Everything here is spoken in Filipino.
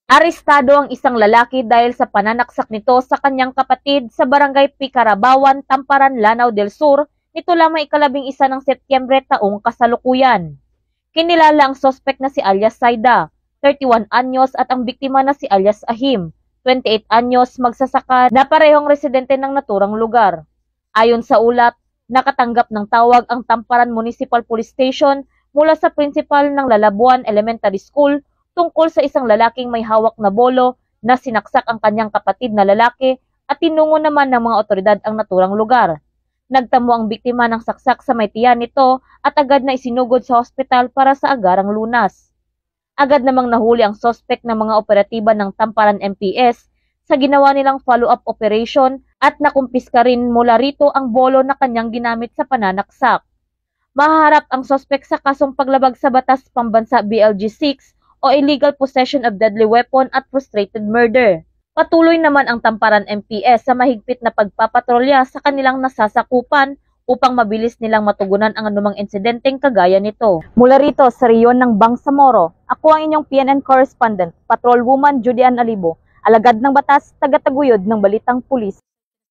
Arestado ang isang lalaki dahil sa pananaksak nito sa kanyang kapatid sa barangay Picarabawan, Tamparan, Lanao del Sur nito lamang ika-11 ng Setyembre taong kasalukuyan. Kinilala ang sospek na si alias Saida, 31 anyos at ang biktima na si alias Ahim, 28 anyos magsasaka na parehong residente ng naturang lugar. Ayon sa ulat, nakatanggap ng tawag ang Tamparan Municipal Police Station mula sa principal ng Lalabuan Elementary School tungkol sa isang lalaking may hawak na bolo na sinaksak ang kanyang kapatid na lalaki at tinungo naman ng mga otoridad ang naturang lugar. Nagtamo ang biktima ng saksak sa may tiyan nito at agad na isinugod sa ospital para sa agarang lunas. Agad namang nahuli ang sospek ng mga operatiba ng Tamparan MPS sa ginawa nilang follow-up operation at nakumpiska rin mula rito ang bolo na kanyang ginamit sa pananaksak. Mahaharap ang sospek sa kasong paglabag sa Batas Pambansa BLG 6 o illegal possession of deadly weapon at frustrated murder. Patuloy naman ang Tamparan MPS sa mahigpit na pagpapatrolya sa kanilang nasasakupan upang mabilis nilang matugunan ang anumang insidenteng kagaya nito. Mula rito sa rehiyon ng Bangsamoro, ako ang inyong PNN correspondent, Patrolwoman Judy Ann Alibo, alagad ng batas, tagataguyod ng Balitang Pulis.